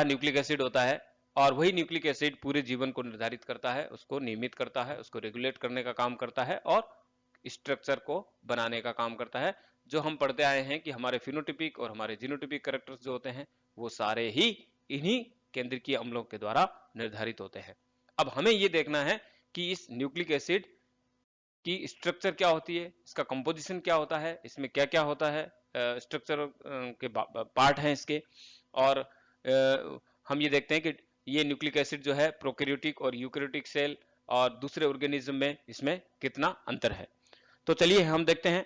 Nucleic acid होता है, और वही न्यूक्लिक एसिड पूरे जीवन को निर्धारित करता है, उसको नियमित करता है, उसको रेगुलेट करने का काम करता है और स्ट्रक्चर को बनाने का काम करता है। जो हम पढ़ते आए हैं कि हमारे फिनोटिपिक और हमारे जीनोटिपिक कैरेक्टर्स जो होते हैं वो सारे ही इन्हीं केंद्रकीय अम्लों के द्वारा निर्धारित होते हैं। अब हमें यह देखना है कि इस न्यूक्लिक एसिड की स्ट्रक्चर क्या होती है, इसका कंपोजिशन क्या होता है, इसमें क्या क्या होता है, स्ट्रक्चर के पार्ट हैं इसके, और हम ये देखते हैं कि ये न्यूक्लिक एसिड जो है प्रोकैरियोटिक और यूकैरियोटिक सेल और दूसरे ऑर्गेनिज्म में इसमें कितना अंतर है। तो चलिए हम देखते हैं।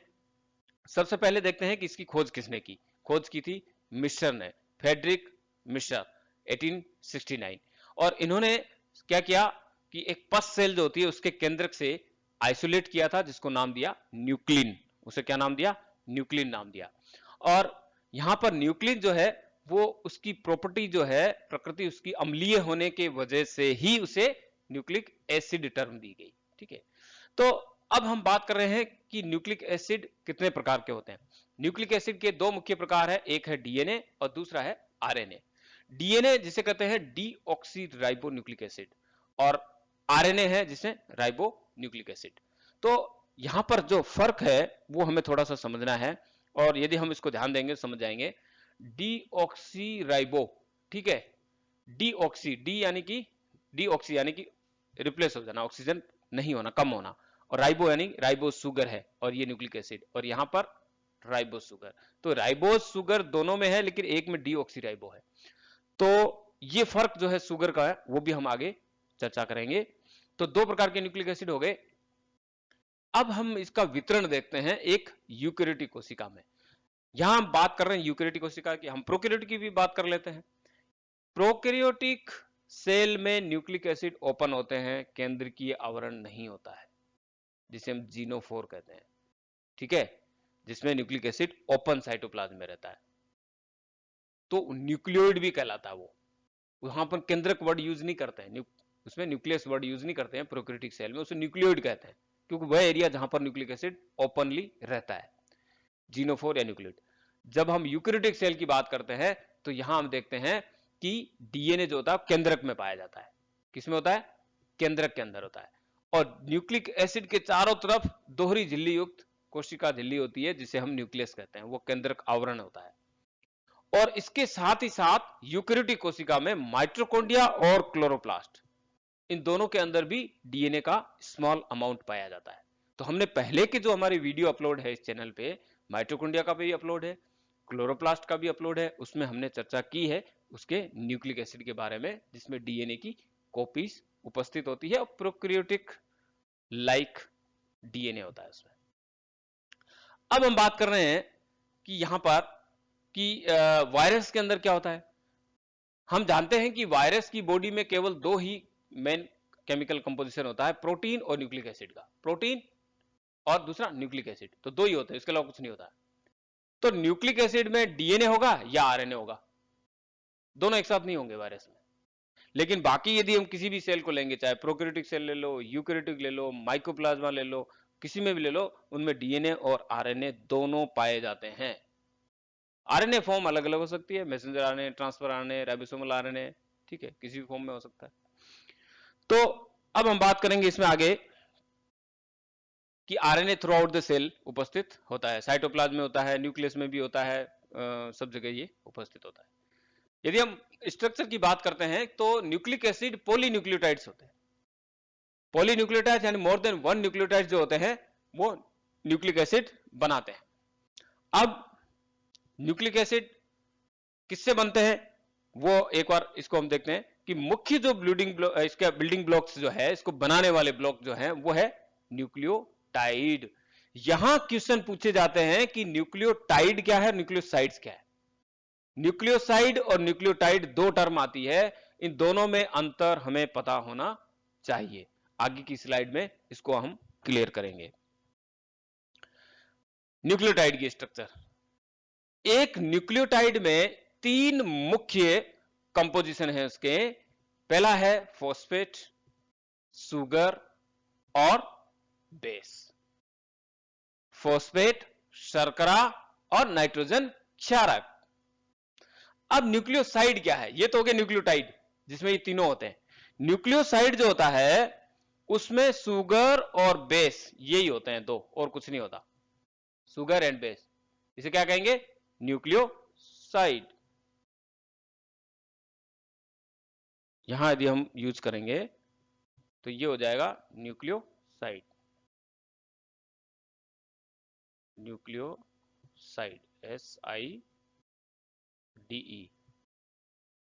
सबसे पहले देखते हैं कि इसकी खोज किसने की। खोज की थी मिश्र ने, फ्रेडरिक मिश्र 1869। और इन्होंने क्या किया कि एक पस सेल जो होती है उसके केंद्रक से आइसोलेट किया था, जिसको नाम दिया न्यूक्लिन। उसे क्या नाम दिया? न्यूक्लिन नाम दिया। और यहां पर न्यूक्लिन जो है वो उसकी प्रॉपर्टी जो है, प्रकृति उसकी अम्लीय होने के वजह से ही उसे न्यूक्लिक एसिड टर्म दी गई। ठीक है, तो अब हम बात कर रहे हैं कि न्यूक्लिक एसिड कितने प्रकार के होते हैं। न्यूक्लिक एसिड के दो मुख्य प्रकार है, एक है डीएनए और दूसरा है आरएनए। डीएनए जिसे कहते हैं डीऑक्सी राइबो न्यूक्लिक एसिड, और आरएनए है जिसे राइबो न्यूक्लिक एसिड। तो यहां पर जो फर्क है वो हमें थोड़ा सा समझना है, और यदि हम इसको ध्यान देंगे समझ जाएंगे। डीऑक्सी राइबो, ठीक है, डीऑक्सी, डीऑक्सी यानी कि रिप्लेस हो जाना, ऑक्सीजन नहीं होना, कम होना, और राइबो यानी राइबोस शुगर है, और ये न्यूक्लिक एसिड, और यहां पर राइबोस शुगर। तो राइबोस शुगर दोनों में है लेकिन एक में डीऑक्सी राइबो है। तो ये फर्क जो है शुगर का है वो भी हम आगे चर्चा करेंगे। तो दो प्रकार के न्यूक्लिक एसिड हो गए। अब हम इसका वितरण देखते हैं एक यूकैरियोटिक कोशिका में। यहां हम बात कर रहे हैं यूकैरियोटिक कोशिका की, हम प्रोकैरियोटिक की भी बात कर लेते हैं। प्रोकैरियोटिक सेल में न्यूक्लिक एसिड ओपन होते हैं, केंद्रकीय आवरण नहीं होता है, जिसे हम जीनोफोर कहते हैं। ठीक है, जिसमें न्यूक्लिक एसिड ओपन साइटोप्लाज्म में रहता है, तो न्यूक्लियोइड भी कहलाता है वो। वहां पर केंद्रक वर्ड यूज नहीं करते हैं, उसमें न्यूक्लियस वर्ड यूज नहीं करते हैं प्रोकैरियोटिक सेल में, उसे न्यूक्लियोइड कहते हैं, क्योंकि वह एरिया जहां पर न्यूक्लिक एसिड ओपनली रहता है, जीनोफोर या न्यूक्लियोइड। जब हम यूकैरियोटिक सेल की बात करते हैं तो यहां हम देखते हैं कि डीएनए जो होता है केंद्रक में पाया जाता है। किसमें होता है? केंद्रक के अंदर होता है। और न्यूक्लिक एसिड के चारों तरफ दोहरी झिल्ली युक्त कोशिका झिल्ली होती है, जिसे हम न्यूक्लियस कहते हैं, वो केंद्रक आवरण होता है। और इसके साथ ही साथ यूकैरियोटिक कोशिका में माइटोकॉन्ड्रिया और क्लोरोप्लास्ट, इन दोनों के अंदर भी डीएनए का स्मॉल अमाउंट पाया जाता है। तो हमने पहले के जो हमारी वीडियो अपलोड है इस चैनल पे, माइटोकॉन्ड्रिया का भी अपलोड है, क्लोरोप्लास्ट का भी अपलोड है, उसमें हमने चर्चा की है उसके न्यूक्लिक एसिड के बारे में, जिसमें डीएनए की कॉपीज उपस्थित होती है और प्रोकैरियोटिक लाइक डीएनए होता है उसमें। अब हम बात कर रहे हैं कि यहां पर कि वायरस के अंदर क्या होता है। हम जानते हैं कि वायरस की बॉडी में केवल दो ही मेन केमिकल कंपोजिशन होता है, प्रोटीन और न्यूक्लिक एसिड का। प्रोटीन और दूसरा न्यूक्लिक एसिड, तो दो ही होते हैं, इसके अलावा कुछ नहीं होता। तो न्यूक्लिक एसिड में डीएनए होगा या आरएनए होगा, दोनों एक साथ नहीं होंगे वायरस में। लेकिन बाकी यदि हम किसी भी सेल को लेंगे, चाहे प्रोकैरियोटिक सेल ले लो, यूकैरियोटिक ले लो, माइकोप्लाज्मा ले लो, किसी में भी ले लो, उनमें डीएनए और आरएनए दोनों पाए जाते हैं। आरएनए फॉर्म अलग अलग हो सकती है, messenger RNA, transfer RNA, ribosomal RNA, ठीक है, किसी भी फॉर्म में हो सकता है। तो अब हम बात करेंगे इसमें आगे कि RNA throughout the cell उपस्थित होता है, साइटोप्लाज्म में होता है, न्यूक्लियस में भी होता है, सब जगह ये उपस्थित होता है। यदि हम स्ट्रक्चर की बात करते हैं तो न्यूक्लिक एसिड पॉलीन्यूक्लियोटाइड्स होते हैं। पॉलीन्यूक्लियोटाइड्स यानी मोर देन वन न्यूक्लियोटाइड्स जो होते हैं वो न्यूक्लिक एसिड बनाते हैं। अब न्यूक्लिक एसिड किससे बनते हैं वो एक बार इसको हम देखते हैं कि मुख्य जो इसका बिल्डिंग ब्लॉक्स जो है, इसको बनाने वाले ब्लॉक जो है वो है न्यूक्लियोटाइड। यहां क्वेश्चन पूछे जाते हैं कि न्यूक्लियोटाइड क्या है, न्यूक्लियोसाइड्स क्या है। न्यूक्लियोसाइड और न्यूक्लियोटाइड दो टर्म आती है, इन दोनों में अंतर हमें पता होना चाहिए। आगे की स्लाइड में इसको हम क्लियर करेंगे। न्यूक्लियोटाइड की स्ट्रक्चर, एक न्यूक्लियोटाइड में तीन मुख्य कंपोजिशन है उसके। पहला है फॉस्फेट, सुगर और बेस। फॉस्फेट शर्करा और नाइट्रोजन क्षारक। अब न्यूक्लियोसाइड क्या है? ये तो हो गया न्यूक्लियोटाइड जिसमें ये तीनों होते हैं। न्यूक्लियोसाइड जो होता है उसमें सुगर और बेस यही होते हैं, दो, और कुछ नहीं होता। सुगर एंड बेस, इसे क्या कहेंगे? न्यूक्लियोसाइड। यहां यदि हम यूज करेंगे तो ये हो जाएगा न्यूक्लियोसाइड। Nucleoside, SIDE,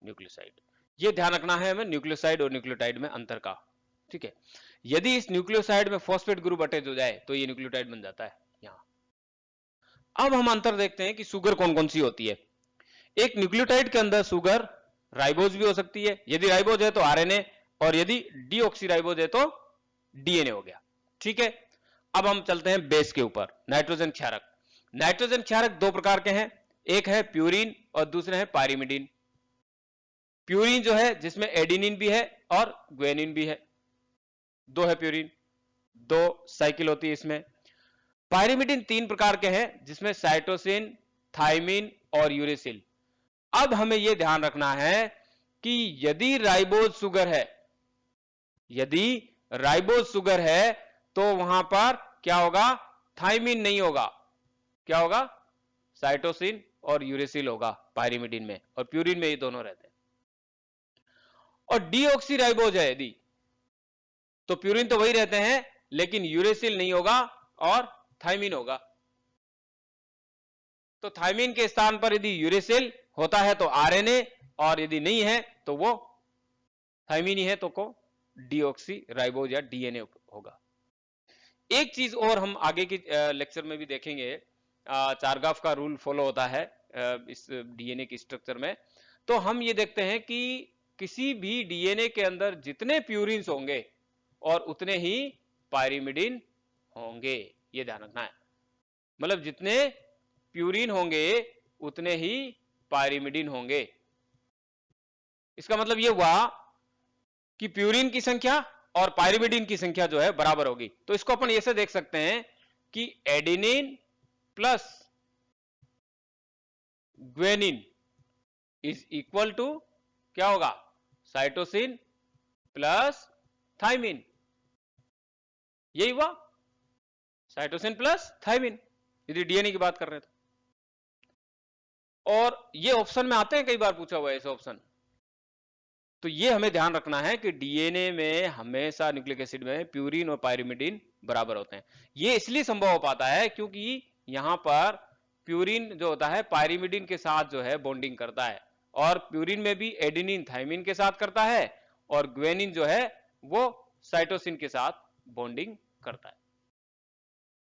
nucleoside. ये ध्यान रखना है हमें न्यूक्लियोसाइड और न्यूक्लियोटाइड में अंतर का, ठीक है। यदि इस न्यूक्लियोसाइड में फॉस्फेट ग्रुप अटैच हो जाए तो ये न्यूक्लियोटाइड बन जाता है यहां। अब हम अंतर देखते हैं कि शुगर कौन कौन सी होती है। एक न्यूक्लियोटाइड के अंदर शुगर राइबोज भी हो सकती है, यदि राइबोज है तो आरएनए, और यदि डीऑक्सीराइबोज है तो डीएनए हो गया, ठीक है। अब हम चलते हैं बेस के ऊपर, नाइट्रोजन क्षारक। नाइट्रोजन क्षारक दो प्रकार के हैं, एक है प्यूरिन और दूसरे है पायरिमिडीन। प्यूरिन जो है जिसमें एडिनिन भी है और ग्वेनिन भी है, दो है प्यूरिन, दो साइकिल होती है इसमें। पायरिमिडीन तीन प्रकार के हैं जिसमें साइटोसिन, थाइमिन और यूरेसिल। अब हमें यह ध्यान रखना है कि यदि राइबोज शुगर है, यदि राइबोज शुगर है तो वहां पर क्या होगा? थाइमिन नहीं होगा, क्या होगा? साइटोसिन और यूरेसिल होगा पायरिमिडीन में, और प्यूरिन में ये दोनों रहते हैं। और डीऑक्सीराइबोज है यदि, तो प्यूरिन तो वही रहते हैं लेकिन यूरेसिल नहीं होगा और थाइमिन होगा। तो थाइमिन के स्थान पर यदि यूरेसिल होता है तो आरएनए, और यदि नहीं है तो वो थाइमिन ही है तो को डीऑक्सीराइबोज या डीएनए होगा। एक चीज और हम आगे की लेक्चर में भी देखेंगे, चारगाफ का रूल फॉलो होता है इस डीएनए की स्ट्रक्चर में। तो हम ये देखते हैं कि किसी भी डीएनए के अंदर जितने प्यूरिन्स होंगे और उतने ही पायरिमिडीन होंगे, ये ध्यान रखना है। मतलब जितने प्यूरिन होंगे उतने ही पायरिमिडीन होंगे। इसका मतलब ये हुआ कि प्यूरिन की संख्या और पायरिमिडीन की संख्या जो है बराबर होगी। तो इसको अपन ऐसे देख सकते हैं कि adenine plus guanine is equal to क्या होगा? Cytosine plus thymine. यही हुआ, साइटोसिन प्लस थाइमिन, यदि डीएनए की बात कर रहे हैं तो। और ये ऑप्शन में आते हैं, कई बार पूछा हुआ है ऐसे ऑप्शन। तो ये हमें ध्यान रखना है कि डीएनए में हमेशा न्यूक्लिक एसिड में प्यूरिन और पायरिमिडीन बराबर होते हैं। ये इसलिए संभव हो पाता है क्योंकि यहां पर प्यूरिन जो होता है पायरिमिडीन के साथ जो है बॉन्डिंग करता है, और प्यूरिन में भी एडेनिन थाइमिन के साथ करता है, और ग्वेनिन जो है वो साइटोसिन के साथ बॉन्डिंग करता है।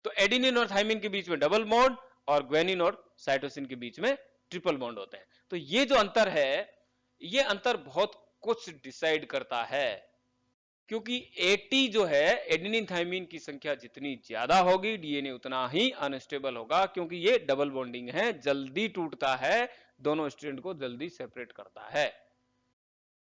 तो एडेनिन और थाइमिन के बीच में डबल बॉन्ड और ग्वेनिन और साइटोसिन के बीच में ट्रिपल बॉन्ड होते हैं। तो ये जो अंतर है, ये अंतर बहुत कुछ डिसाइड करता है, क्योंकि 80 जो है एडेनिन थाइमिन की संख्या जितनी ज्यादा होगी डीएनए उतना ही अनस्टेबल होगा, क्योंकि ये डबल बॉन्डिंग है, जल्दी टूटता है, दोनों स्ट्रैंड को जल्दी सेपरेट करता है।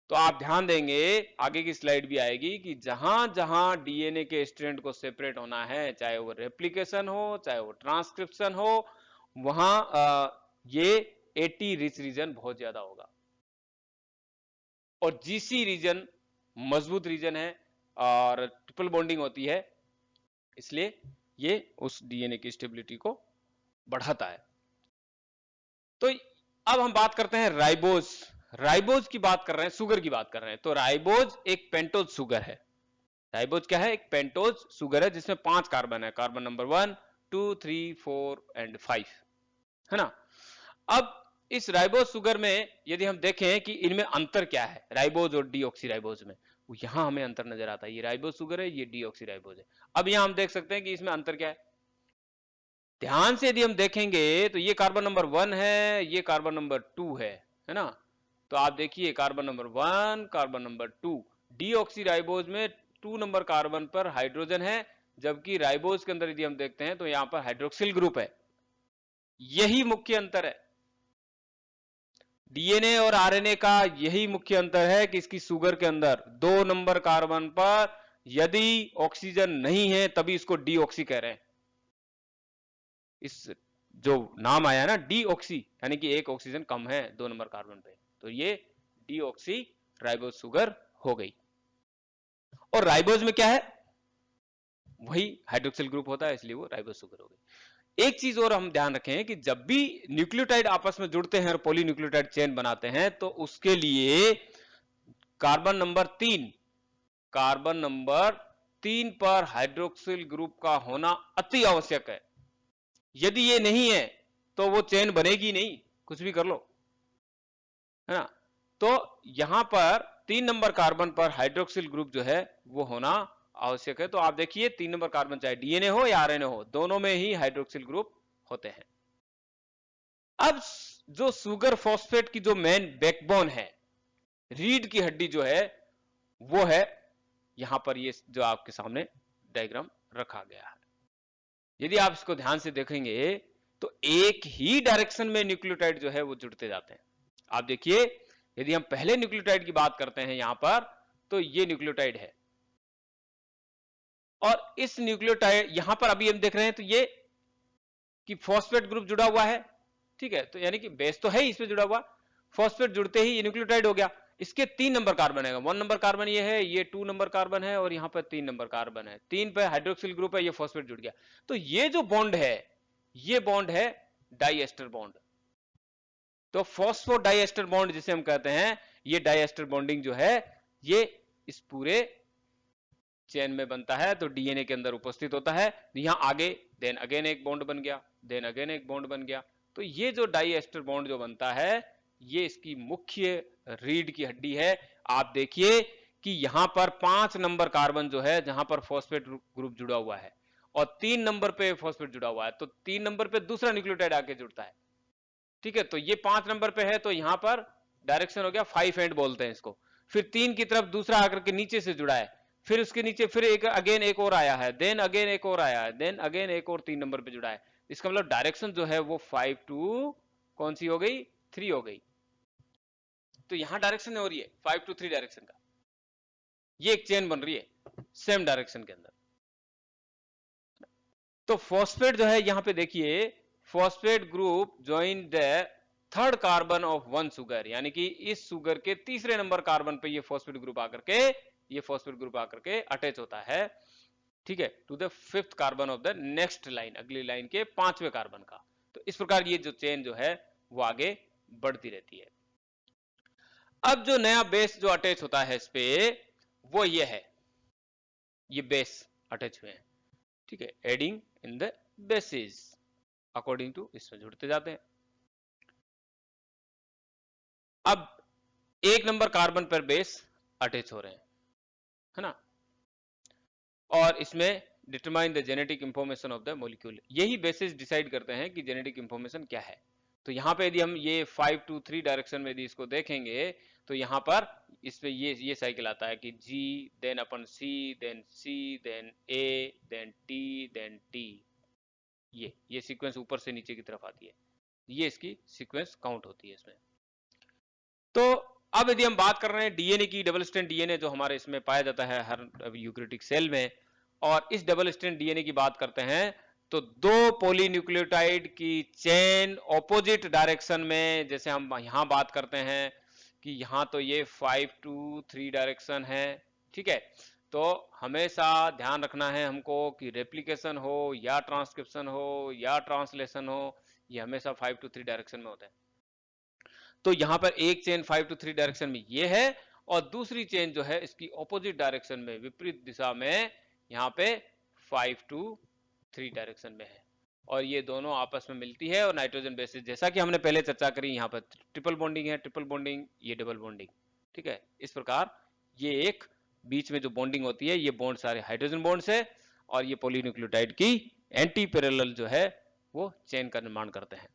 तो आप ध्यान देंगे, आगे की स्लाइड भी आएगी कि जहां जहां डीएनए के स्ट्रैंड को सेपरेट होना है, चाहे वो रेप्लिकेशन हो चाहे वो ट्रांसक्रिप्शन हो, वहां ये 80 रिच रीजन बहुत ज्यादा होगा। और जीसी रीजन मजबूत रीजन है और ट्रिपल बॉन्डिंग होती है, इसलिए ये उस डीएनए की स्टेबिलिटी को बढ़ाता है। तो अब हम बात करते हैं राइबोज। राइबोज की बात कर रहे हैं, शुगर की बात कर रहे हैं। तो राइबोज एक पेंटोज शुगर है। राइबोज क्या है? एक पेंटोज शुगर है जिसमें 5 कार्बन है, कार्बन नंबर 1, 2, 3, 4 एंड 5, है ना। अब इस राइबोज शुगर में यदि हम देखें कि इनमें अंतर क्या है राइबोज और डीऑक्सीराइबोज में, यहां हमें अंतर नजर आता है। ये राइबोज शुगर है, ये डीऑक्सीराइबोज है। अब यहां हम देख सकते हैं कि इसमें अंतर क्या है। ध्यान से यदि हम देखेंगे तो ये कार्बन नंबर 1 है, ये कार्बन नंबर 2 है ना। तो आप देखिए carbon number 1, carbon number 2, deoxyribose में 2 नंबर कार्बन पर हाइड्रोजन है, जबकि राइबोज के अंदर यदि हम देखते हैं तो यहां पर हाइड्रोक्सिल ग्रुप है। यही मुख्य अंतर है डीएनए और आरएनए का, यही मुख्य अंतर है कि इसकी शुगर के अंदर 2 नंबर कार्बन पर यदि ऑक्सीजन नहीं है तभी इसको डीऑक्सी कह रहे हैं। इस जो नाम आया ना डीऑक्सी, यानी कि एक ऑक्सीजन कम है 2 नंबर कार्बन पे, तो ये डीऑक्सी राइबोज शुगर हो गई। और राइबोज में क्या है, वही हाइड्रोक्सिल ग्रुप होता है, इसलिए वो राइबोज शुगर हो गई। एक चीज और हम ध्यान रखें कि जब भी न्यूक्लियोटाइड आपस में जुड़ते हैं और पॉलीन्यूक्लियोटाइड चेन बनाते हैं, तो उसके लिए कार्बन नंबर 3, कार्बन नंबर 3 पर हाइड्रोक्सिल ग्रुप का होना अति आवश्यक है। यदि ये नहीं है तो वो चेन बनेगी नहीं, कुछ भी कर लो, है ना। तो यहां पर 3 नंबर कार्बन पर हाइड्रोक्सिल ग्रुप जो है वो होना आवश्यक है। तो आप देखिए 3 नंबर कार्बन चाहे डीएनए हो या आरएनए हो, दोनों में ही हाइड्रोक्सिल ग्रुप होते हैं। अब जो शुगर फॉस्फेट की जो मेन बैकबोन है, रीढ़ की हड्डी जो है, वो है यहां पर ये जो आपके सामने डायग्राम रखा गया है। यदि आप इसको ध्यान से देखेंगे तो एक ही डायरेक्शन में न्यूक्लियोटाइड जो है वो जुड़ते जाते हैं। आप देखिए, यदि हम पहले न्यूक्लियोटाइड की बात करते हैं यहां पर, तो ये न्यूक्लियोटाइड है, और इस न्यूक्लियोटाइड यहां पर अभी हम देख रहे हैं तो ये कि फॉस्फेट ग्रुप जुड़ा हुआ है, ठीक है, तो यानी कि बेस तो है ही इसमें जुड़ा हुआ, फॉस्फेट जुड़ते ही ये न्यूक्लियोटाइड हो गया। इसके 3 नंबर कार्बन है, 1 नंबर कार्बन ये है, ये 2 नंबर कार्बन है, और यहां पर 3 नंबर कार्बन है, 3 पे हाइड्रोक्सिल ग्रुप है, ये फॉस्फेट जुड़ गया। तो ये जो बॉन्ड है, ये बॉन्ड है डाइएस्टर बॉन्ड। तो फॉस्फोडाइएस्टर बॉन्ड जिसे हम कहते हैं, ये डाइएस्टर बॉन्डिंग जो है ये इस पूरे चेन में बनता है, तो डीएनए के अंदर उपस्थित होता है। यहां आगे देन अगेन एक बॉन्ड बन गया, देन अगेन एक बॉन्ड बन गया। तो ये जो डाइएस्टर बॉन्ड जो बनता है, ये इसकी मुख्य रीढ़ की हड्डी है। आप देखिए कि यहां पर 5 नंबर कार्बन जो है, जहां पर फॉस्फेट ग्रुप जुड़ा हुआ है, और 3 नंबर पे फॉस्फेट जुड़ा हुआ है, तो 3 नंबर पे दूसरा न्यूक्लियोटाइड आके जुड़ता है, ठीक है। तो ये 5 नंबर पे है, तो यहां पर डायरेक्शन हो गया 5 एंड बोलते हैं इसको। फिर 3 की तरफ दूसरा आकर के नीचे से जुड़ा है, फिर उसके नीचे फिर एक अगेन एक और आया है, देन अगेन एक और आया है, देन अगेन एक और 3 नंबर पे जुड़ा है। इसका मतलब डायरेक्शन जो है वो 5 टू कौन सी हो गई, 3 हो गई। तो यहां डायरेक्शन हो रही है 5 टू 3 डायरेक्शन का, ये एक चेन बन रही है सेम डायरेक्शन के अंदर। तो फॉस्फेट जो है यहां पे देखिए, phosphate group join the 3rd carbon of 1 sugar, यानी कि इस शुगर के तीसरे नंबर कार्बन पे ये फॉस्फेट ग्रुप आकर के, ये फॉस्फेट ग्रुप आकर के अटैच होता है, ठीक है, to the 5th carbon of the next line, अगली लाइन के 5वें कार्बन का। तो इस प्रकार ये जो चेन जो है वो आगे बढ़ती रहती है। अब जो नया बेस जो अटैच होता है इस पे, वो ये है, ये बेस अटैच हुए हैं, ठीक है, adding in the bases according to, इसमें जुड़ते जाते हैं। अब 1 नंबर कार्बन पर बेस अटैच हो रहे हैं, है ना, और इसमें determine the genetic information of the molecule, यही बेसिस डिसाइड करते हैं कि जेनेटिक इंफॉर्मेशन क्या है। तो यहां पे यदि हम ये 5 टू 3 डायरेक्शन में यदि इसको देखेंगे, तो यहां पर इस पे ये साइकिल आता है कि G देन अपन C then C then A then T then T, ये सीक्वेंस ऊपर से नीचे की तरफ आती है, ये इसकी सीक्वेंस काउंट होती है इसमें। तो अब यदि हम बात कर रहे हैं डीएनए की, डबल स्ट्रैंड डीएनए जो हमारे इसमें पाया जाता है हर यूकेरियोटिक सेल में, और इस डबल स्ट्रैंड डीएनए की बात करते हैं, तो 2 पॉलीन्यूक्लियोटाइड की चेन ऑपोजिट डायरेक्शन में, जैसे हम यहां बात करते हैं कि यहां तो ये 5 टू 3 डायरेक्शन है, ठीक है। तो हमेशा ध्यान रखना है हमको कि रेप्लिकेशन हो या ट्रांसक्रिप्शन हो या ट्रांसलेशन हो, ये हमेशा 5 टू 3 डायरेक्शन में होता है। तो यहां पर एक चेन 5 टू 3 डायरेक्शन में ये है, और दूसरी चेन जो है इसकी ऑपोजिट डायरेक्शन में, विपरीत दिशा में, यहां पे 5 टू 3 डायरेक्शन में है, और ये दोनों आपस में मिलती है, और नाइट्रोजन बेसिस जैसा कि हमने पहले चर्चा करी, यहां पर ट्रिपल बॉन्डिंग है, ट्रिपल बॉन्डिंग, ये डबल बॉन्डिंग, ठीक है। इस प्रकार ये एक बीच में जो बॉन्डिंग होती है, ये बॉन्ड सारे हाइड्रोजन बॉन्ड है, और ये पॉलीन्यूक्लियोटाइड की एंटी पैरेलल जो है वो चेन का निर्माण करते हैं।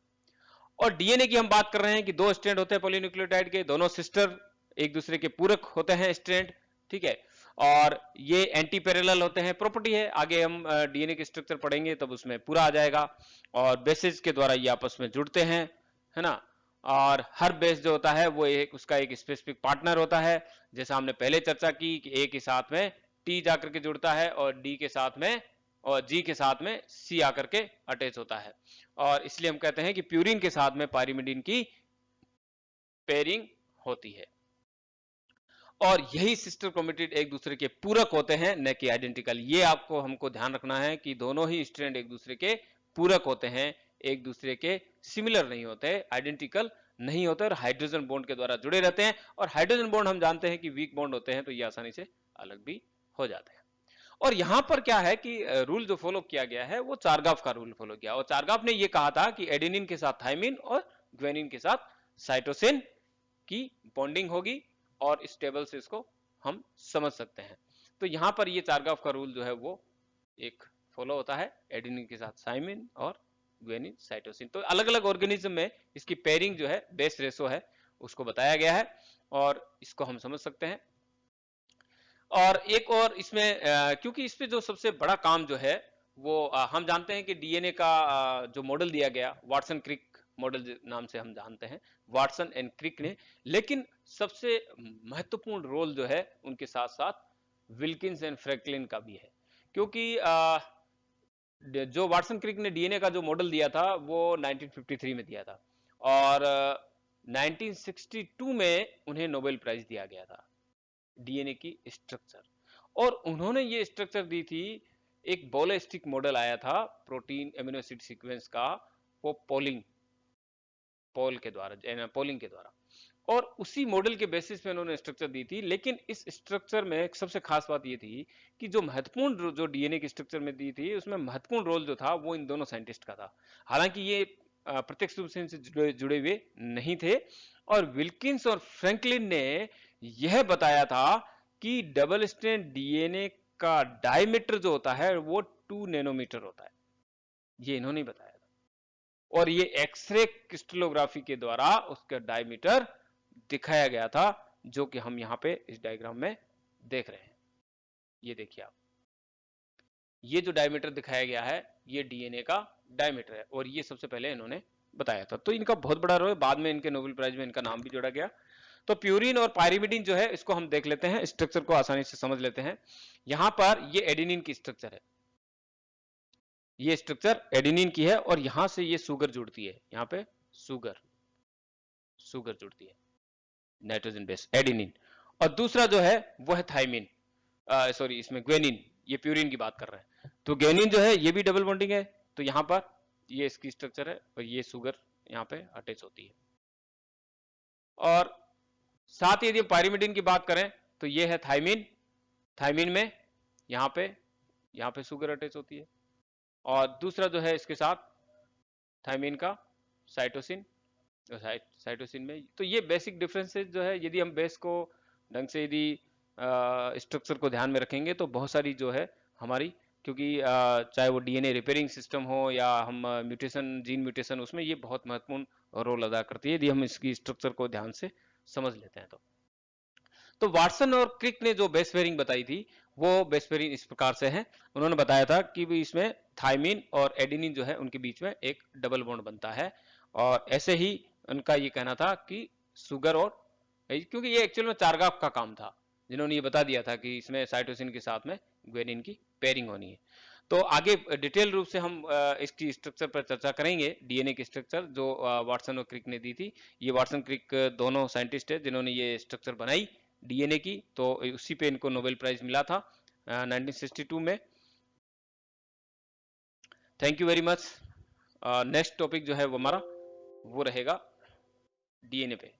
और डीएनए की हम बात कर रहे हैं कि 2 स्ट्रैंड होते हैं पॉलीन्यूक्लियोटाइड के, दोनों सिस्टर एक दूसरे के पूरक होते हैं स्ट्रैंड, ठीक है, और ये एंटी पैरेलल होते हैं, प्रॉपर्टी है, आगे हम डीएनए के स्ट्रक्चर पढ़ेंगे तब उसमें पूरा आ जाएगा। और बेसिस के द्वारा ये आपस में जुड़ते हैं, है ना, और हर बेस जो होता है वो एक उसका एक स्पेसिफिक पार्टनर होता है, जैसा हमने पहले चर्चा की कि ए के साथ में टी जाकर के जुड़ता है और डी के साथ में और जी के साथ में सी आकर के अटैच होता है, और इसलिए हम कहते हैं कि प्यूरिन के साथ में पाइरिमिडीन की पेयरिंग होती है। और यही सिस्टर क्रोमेटिड एक दूसरे के पूरक होते हैं, न कि आइडेंटिकल। ये आपको हमको ध्यान रखना है कि दोनों ही स्ट्रैंड एक दूसरे के पूरक होते हैं, एक दूसरे के सिमिलर नहीं होते, आइडेंटिकल नहीं होते, और हाइड्रोजन बॉन्ड के द्वारा जुड़े रहते हैं। और हाइड्रोजन बॉन्ड हम जानते हैं कि वीक बॉन्ड होते हैं, तो ये आसानी से अलग भी हो जाते हैं। और यहां पर क्या है कि रूल जो फॉलो किया गया है वो चारगाफ का रूल फॉलो किया, और चारगाफ ने ये कहा था कि एडेनिन के साथ थाइमिन और ग्वेनिन के साथ साइटोसिन की बॉन्डिंग होगी, और इस टेबल से इसको हम समझ सकते हैं। तो यहां पर ये चारगाफ का रूल जो है वो एक फॉलो होता है, एडेनिन के साथ थाइमिन और ग्वेनिन साइटोसिन। तो अलग अलग ऑर्गेनिज्म में इसकी पेयरिंग जो है, बेस रेशो है, उसको बताया गया है, और इसको हम समझ सकते हैं। और एक और इसमें क्योंकि इस पे जो सबसे बड़ा काम जो है वो हम जानते हैं कि डीएनए का जो मॉडल दिया गया, वाटसन क्रिक मॉडल नाम से हम जानते हैं, वाटसन एंड क्रिक ने। लेकिन सबसे महत्वपूर्ण रोल जो है उनके साथ साथ विल्किंस एंड फ्रैंकलिन का भी है, क्योंकि जो वाटसन क्रिक ने डीएनए का जो मॉडल दिया था वो 1953 में दिया था, और 1962 में उन्हें नोबेल प्राइज दिया गया था डीएनए की स्ट्रक्चर। और उन्होंने ये स्ट्रक्चर दी थी, एक बोलेस्टिक मॉडल आया था प्रोटीन एमिनो एसिड सीक्वेंस का, वो पोलिंग के द्वारा, और उसी मॉडल के बेसिस पे उन्होंने स्ट्रक्चर दी थी। लेकिन इस स्ट्रक्चर में एक सबसे खास बात ये थी कि जो महत्वपूर्ण जो डीएनए की स्ट्रक्चर में दी थी, उसमें महत्वपूर्ण रोल जो था वो इन दोनों साइंटिस्ट का था। हालांकि ये प्रत्यक्ष रूप से इनसे जुड़े हुए नहीं थे, और विल्किंस और फ्रैंकलिन ने यह बताया था कि डबल स्ट्रैंड डीएनए का डायमीटर जो होता है वो 2 नैनोमीटर होता है, ये इन्होंने बताया था। और ये एक्सरे क्रिस्टलोग्राफी के द्वारा उसका डायमीटर दिखाया गया था, जो कि हम यहाँ पे इस डायग्राम में देख रहे हैं। ये देखिए आप, ये जो डायमीटर दिखाया गया है ये डीएनए का डायमीटर है, और ये सबसे पहले इन्होंने बताया था। तो इनका बहुत बड़ा रोल है, बाद में इनके नोबेल प्राइज में इनका नाम भी जोड़ा गया। तो प्यूरिन और पाइरिमिडीन जो है इसको हम देख लेते हैं, स्ट्रक्चर को आसानी से समझ लेते हैं। यहां पर ये एडेनिन की स्ट्रक्चर है, ये स्ट्रक्चर एडेनिन की है, और यहां से ये सुगर जुड़ती है, यहां पे सुगर सुगर जुड़ती है, नाइट्रोजन बेस एडेनिन। और दूसरा जो है वो है थाइमिन, सॉरी इसमें ग्वेनिन, ये प्यूरिन की बात कर रहे हैं। तो ग्वेनिन जो है ये भी डबल बॉन्डिंग है, तो यहां पर ये इसकी स्ट्रक्चर है, और ये सुगर यहाँ पे अटैच होती है। और साथ ही यदि हम पाइरिमिडीन की बात करें तो ये है थाइमिन, थाइमिन में यहाँ पे शुगर अटैच होती है। और दूसरा जो है इसके साथ थाइमिन का साइटोसिन, साइटोसिन में। तो ये बेसिक डिफरेंसेस जो है, यदि हम बेस को ढंग से यदि स्ट्रक्चर को ध्यान में रखेंगे तो बहुत सारी जो है हमारी, क्योंकि चाहे वो डीएनए रिपेयरिंग सिस्टम हो या हम म्यूटेशन, जीन म्यूटेशन, उसमें ये बहुत महत्वपूर्ण रोल अदा करती है यदि हम इसकी स्ट्रक्चर को ध्यान से समझ लेते हैं तो वाटसन और क्रिक ने जो बेस पेयरिंग बताई थी वो बेस पेयरिंग इस प्रकार से है। उन्होंने बताया था कि इसमें थाइमिन और एडेनिन जो है उनके बीच में एक डबल बॉन्ड बनता है, और ऐसे ही उनका ये कहना था कि सुगर और, क्योंकि ये एक्चुअल में चारगाफ का काम था, जिन्होंने ये बता दिया था कि इसमें साइटोसिन के साथ में ग्वेनिन की पेयरिंग होनी है। तो आगे डिटेल रूप से हम इसकी स्ट्रक्चर पर चर्चा करेंगे, डीएनए की स्ट्रक्चर जो वाटसन और क्रिक ने दी थी। ये वाटसन क्रिक दोनों साइंटिस्ट है जिन्होंने ये स्ट्रक्चर बनाई डीएनए की, तो उसी पे इनको नोबेल प्राइज मिला था 1962 में। Thank you very much. Next topic जो है वो हमारा वो रहेगा डीएनए पे।